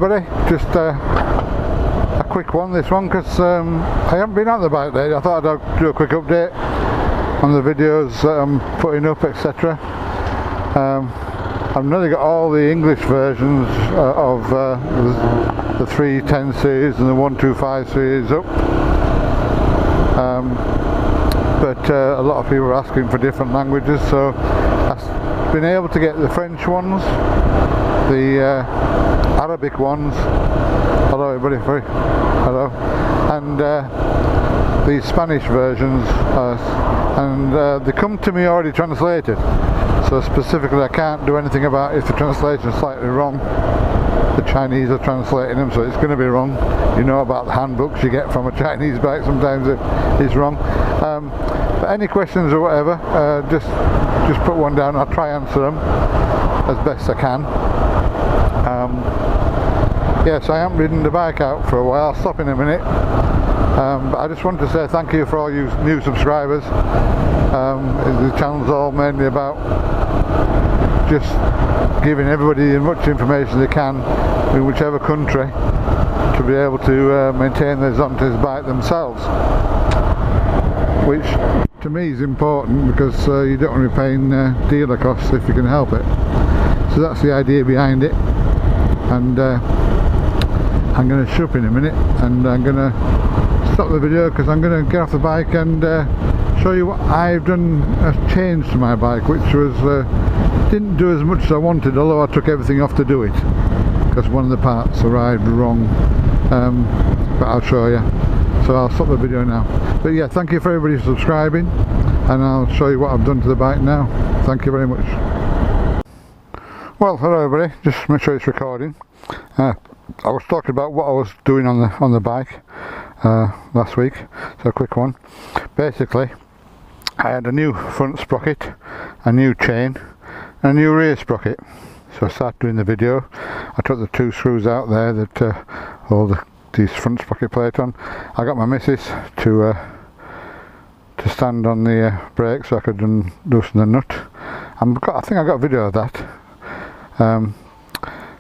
everybody, just a quick one, this one, because I haven't been on the bike lately. I thought I'd do a quick update on the videos that I'm putting up, etc. I've nearly got all the English versions of the 310 series and the 125 series up, but a lot of people are asking for different languages, so I've been able to get the French ones, the Arabic ones, hello everybody, hello, and the Spanish versions, and they come to me already translated, so specifically I can't do anything about if the translation is slightly wrong. The Chinese are translating them, so it's going to be wrong. You know about the handbooks you get from a Chinese bike, sometimes it's wrong. But any questions or whatever, just put one down. I'll try answer them as best I can. Yes, I haven't ridden the bike out for a while. I'll stop in a minute. But I just want to say thank you for all you new subscribers. The channel's all mainly about just giving everybody as much information they can in whichever country to be able to maintain their Zontes bike themselves, which to me is important, because you don't want to be paying dealer costs if you can help it. So that's the idea behind it, and I'm going to shut up in a minute, and I'm going to stop the video because I'm going to get off the bike and show you what I've done, a change to my bike, which was didn't do as much as I wanted, although I took everything off to do it because one of the parts arrived wrong, but I'll show you. So I'll stop the video now. But yeah, thank you for everybody subscribing, and I'll show you what I've done to the bike now. Thank you very much. Well, hello everybody, just make sure it's recording. I was talking about what I was doing on the bike last week, so a quick one. Basically, I had a new front sprocket, a new chain, and a new rear sprocket. So I started doing the video. I took the two screws out there that hold these front sprocket plate on. I got my missus to stand on the brake so I could loosen the nut. I think I got a video of that.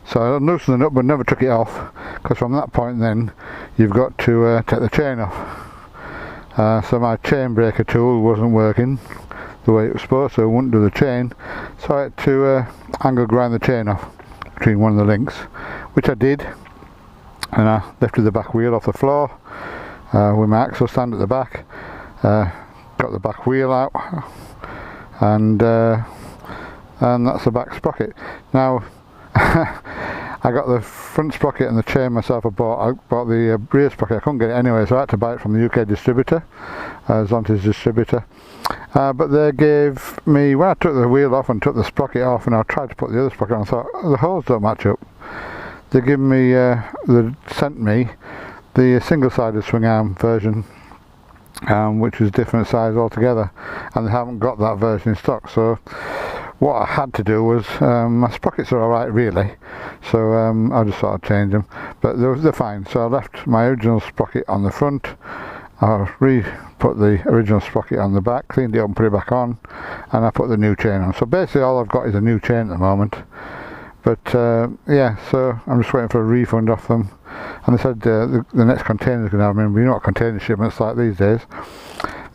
So I loosened the nut but never took it off, because from that point then you've got to take the chain off. So my chain breaker tool wasn't working the way it was supposed to, it wouldn't do the chain, so I had to angle grind the chain off between one of the links, which I did, and I lifted the back wheel off the floor with my axle stand at the back, got the back wheel out, and that's the back sprocket. Now I got the front sprocket and the chain myself. I bought the rear sprocket. I couldn't get it anyway, so I had to buy it from the UK distributor, Zontes distributor. But they gave me, when I took the wheel off and took the sprocket off, and I tried to put the other sprocket on, I thought the holes don't match up. They sent me the single-sided swing arm version, which was different size altogether, and they haven't got that version in stock. So what I had to do was, my sprockets are alright really, so I just thought I'd change them, but they're fine. So I left my original sprocket on the front, I put the original sprocket on the back, cleaned it up and put it back on, and I put the new chain on. So basically all I've got is a new chain at the moment. But yeah, so I'm just waiting for a refund off them, and they said the next container is going to have them. You know what container shipments like these days.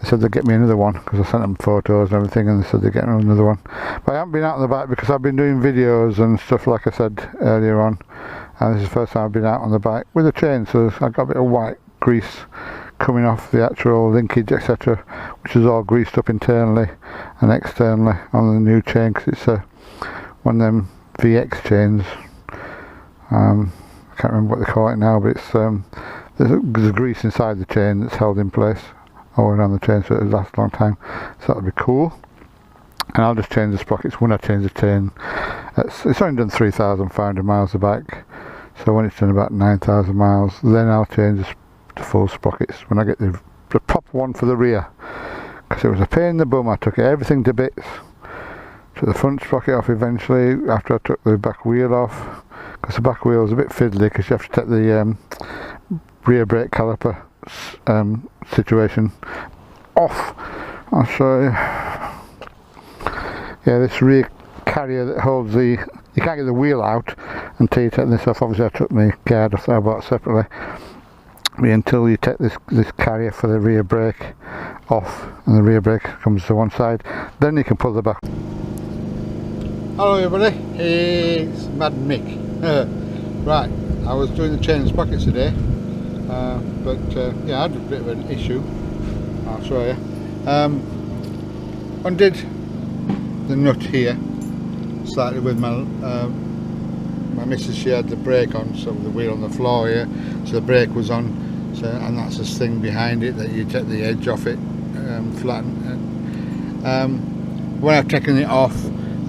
They said they'd get me another one, because I sent them photos and everything, and they said they'd get me another one. But I haven't been out on the bike because I've been doing videos and stuff, like I said earlier on, and this is the first time I've been out on the bike with a chain, so I've got a bit of white grease coming off the actual linkage, etc., which is all greased up internally and externally on the new chain, because it's one of them VX chains. I can't remember what they call it now, but it's there's grease inside the chain that's held in place all around the chain, so it'll last a long time. So that'll be cool. And I'll just change the sprockets when I change the chain. It's only done 3,500 miles the bike, so when it's done about 9,000 miles, then I'll change the full sprockets when I get the proper one for the rear, because it was a pain in the bum. I took everything to bits. Took the front sprocket off eventually after I took the back wheel off, because the back wheel is a bit fiddly, because you have to take the rear brake caliper situation off. I'll show you. Yeah, this rear carrier that holds you can't get the wheel out, until you take this off. Obviously I took my guard off that I bought separately. But until you take this carrier for the rear brake off, and the rear brake comes to one side, then you can pull the back. Hello everybody, it's Mad Mick. Right, I was doing the chain and sprockets today, yeah, I had a bit of an issue. I'll show you. Undid the nut here slightly with my my missus. She had the brake on, so the wheel on the floor here, so the brake was on. So, and that's this thing behind it that you take the edge off it, flatten. When I've taken it off,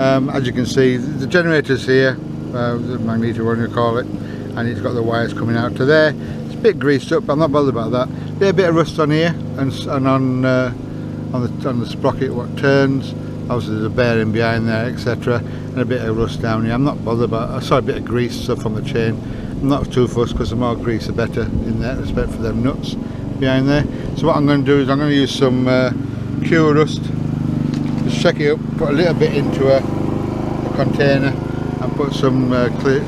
as you can see, the generator's here, the magneto one you call it, and it's got the wires coming out to there. It's a bit greased up, but I'm not bothered about that. There's a bit of rust on here and on the sprocket what turns. Obviously there's a bearing behind there, etc., and a bit of rust down here. I'm not bothered about. I saw a bit of grease stuff on the chain. I'm not too fussed because the more grease the better in that respect for them nuts behind there. So what I'm going to do is I'm going to use some Cure Rust. Just shake it up, put a little bit into a container and put some clear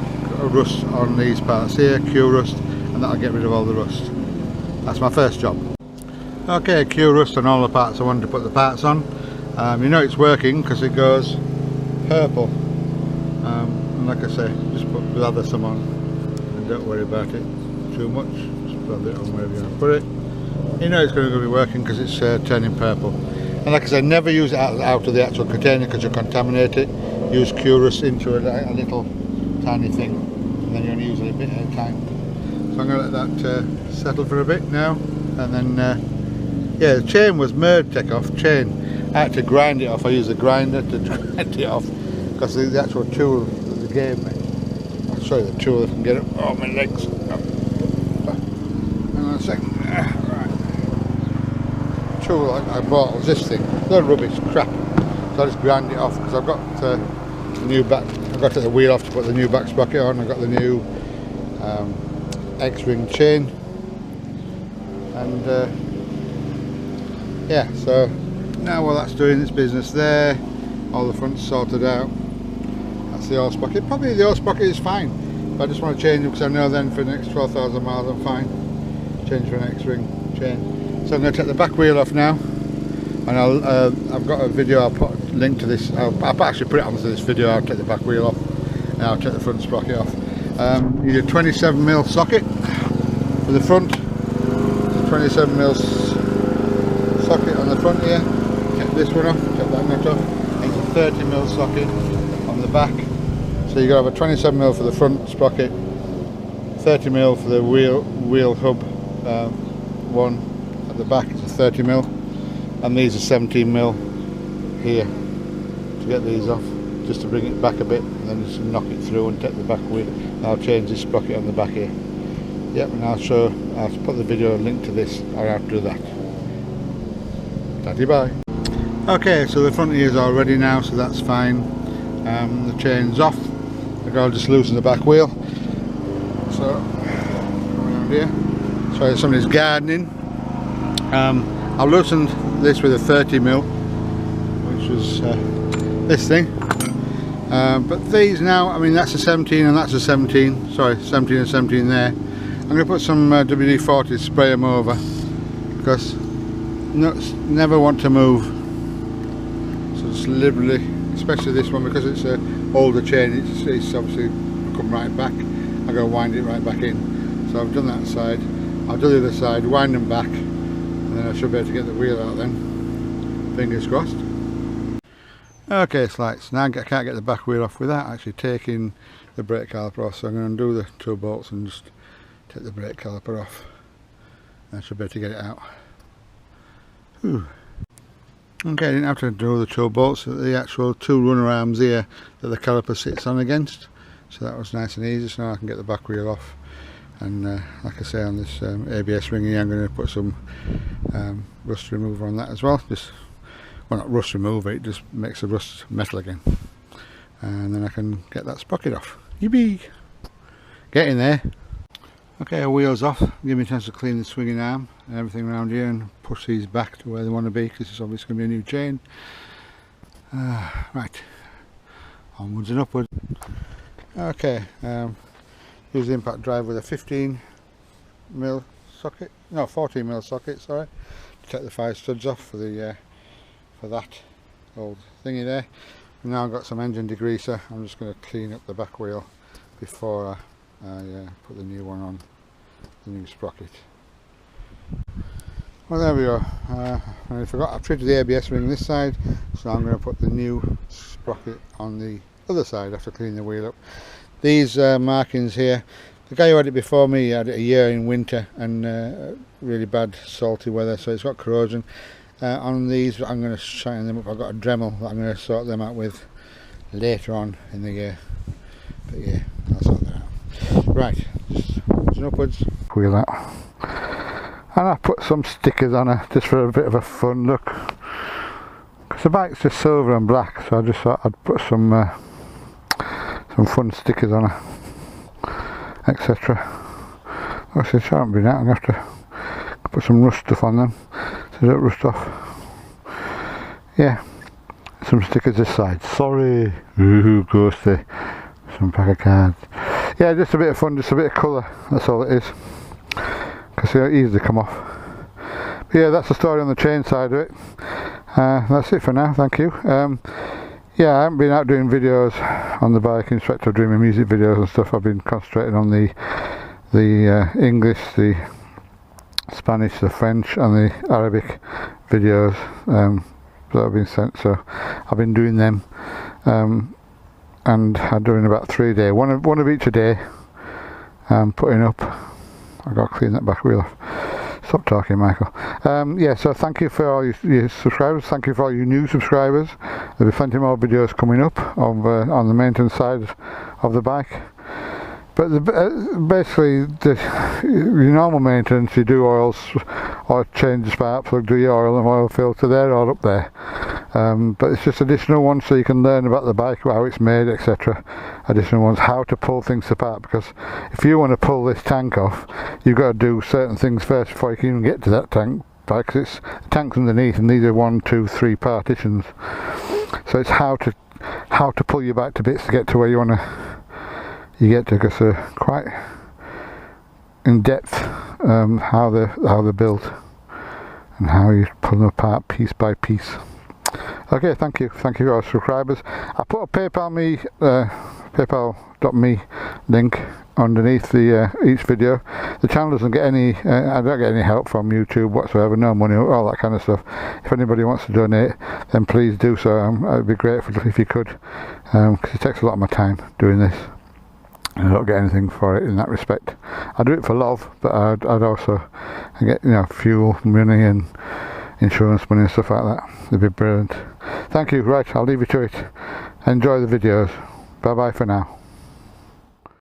rust on these parts here, Cure Rust, and that'll get rid of all the rust. That's my first job. Okay, Cure Rust on all the parts I wanted to put the parts on. You know it's working because it goes purple. And like I say, just put lather some on and don't worry about it too much. Just put it on wherever you want to put it. You know it's going to be working because it's turning purple. And like I said, never use it out of the actual container because you'll contaminate it. Use Cure Rust into a little tiny thing, and then you're going to use it a bit at a time. So I'm going to let that settle for a bit now, and then yeah, the chain was merged take off chain. I had to grind it off. I used a grinder to grind it off because the actual tool that they gave me. I'll show you the tool if I can get it. Oh, my legs. Oh. Hang on a second. Right. The tool I bought was this thing. No rubbish, crap. So I just grind it off because I've got the new back. I've got to take the wheel off to put the new back sprocket on. I've got the new X-ring chain, and yeah. So now while that's doing its business there, all the front's sorted out. That's the oil sprocket. Probably the oil sprocket is fine, but I just want to change it because I know then for the next 12,000 miles I'm fine. Change for an X-ring chain. So I'm going to take the back wheel off now, and I've got a video. I'll put a link to this. I'll actually put it onto this video. I'll take the back wheel off and I'll take the front sprocket off. You need a 27mm socket for the front. 27mm socket on the front here. Take this one off, take that nut off. And it's a 30mm socket on the back. So you've got to have a 27mm for the front sprocket, 30mm for the wheel hub one at the back. It's a 30mm, and these are 17mm here to get these off, just to bring it back a bit, and then just knock it through and take the back wheel. I'll change this sprocket on the back here. Yep, and I'll put the video link to this or how to do that. Daddy bye. Okay, so the front ears are ready now, so that's fine. The chain's off. I'll just loosen the back wheel. So come around here. So somebody's gardening. I'll loosen this with a 30mm, which was this thing. But these now, I mean that's a 17 and that's a 17. Sorry, 17 and 17 there. I'm going to put some WD-40, spray them over, because nuts never want to move. So just liberally, especially this one, because it's an older chain, it's obviously come right back. I'm going to wind it right back in. So I've done that side. I'll do the other side, wind them back, and then I should be able to get the wheel out then. Fingers crossed. Okay, slides. Now I can't get the back wheel off without actually taking the brake caliper off, so I'm going to undo the two bolts and just take the brake caliper off. I should be able to get it out. Whew. Okay, I didn't have to do the two bolts, the actual two runner arms here that the caliper sits on against, so that was nice and easy. So now I can get the back wheel off, and like I say, on this ABS ring here I'm going to put some rust remover on that as well. Just, well, not rust remover, it just makes the rust metal again, and then I can get that sprocket off. Yippee! Get in there. Okay, our wheels off. Give me a chance to clean the swinging arm and everything around here and push these back to where they want to be, because it's obviously going to be a new chain. Right, onwards and upwards. Okay, use the impact drive with a 15mm socket, no 14mm socket, sorry, to take the 5 studs off for the for that old thingy there. We've now got some engine degreaser. I'm just going to clean up the back wheel before I put the new one on, the new sprocket. Well, there we go. I forgot, I've treated the ABS ring this side, so I'm going to put the new sprocket on the other side after cleaning the wheel up. These markings here, the guy who had it before me had it a year in winter and really bad salty weather, so it's got corrosion. On these I'm going to shine them up. I've got a Dremel that I'm going to sort them out with later on in the year. But yeah, I'll sort that out. Right, just upwards. Wheel that. And I put some stickers on her just for a bit of a fun look. Because the bike's just silver and black, so I just thought I'd put some fun stickers on her, etc. Actually, it shan't be that. I'm going to have to put some rust stuff on them so they don't rust off. Yeah, some stickers this side. Sorry, ooh, ghosty. Some pack of cards. Yeah, just a bit of fun, just a bit of colour. That's all it is. Because they're easy to come off. But yeah, that's the story on the chain side of it. That's it for now. Thank you. Yeah, I haven't been out doing videos on the bike instead of doing my music videos and stuff. I've been concentrating on the English, the Spanish, the French and the Arabic videos that have been sent, so I've been doing them, and I'm doing about 3 a day, one of each a day, putting up. I've got to clean that back wheel off. Stop talking, Michael. Yeah, so thank you for all your subscribers. Thank you for all you new subscribers. There'll be plenty more videos coming up on the maintenance side of the bike. But basically, your normal maintenance, you do oils or change the spark plug, do your oil and oil filter, they're all up there. But it's just additional ones so you can learn about the bike, how it's made, etc. Additional ones, how to pull things apart, because if you want to pull this tank off, you've got to do certain things first before you can even get to that tank, because the tank's underneath and these are 1, 2, 3 partitions. So it's how to pull your bike to bits to get to where you want to. You get to, because they're quite in depth how they're built and how you pull them apart piece by piece. Okay, thank you to our subscribers. I put a PayPal.me link underneath each video. The channel doesn't get any, I don't get any help from YouTube whatsoever, no money, all that kind of stuff. If anybody wants to donate, then please do so. I'd be grateful if you could, because it takes a lot of my time doing this. I don't get anything for it in that respect. I do it for love, but I'd also get, fuel money and insurance money and stuff like that. It'd be brilliant. Thank you. Right, I'll leave you to it. Enjoy the videos. Bye bye for now.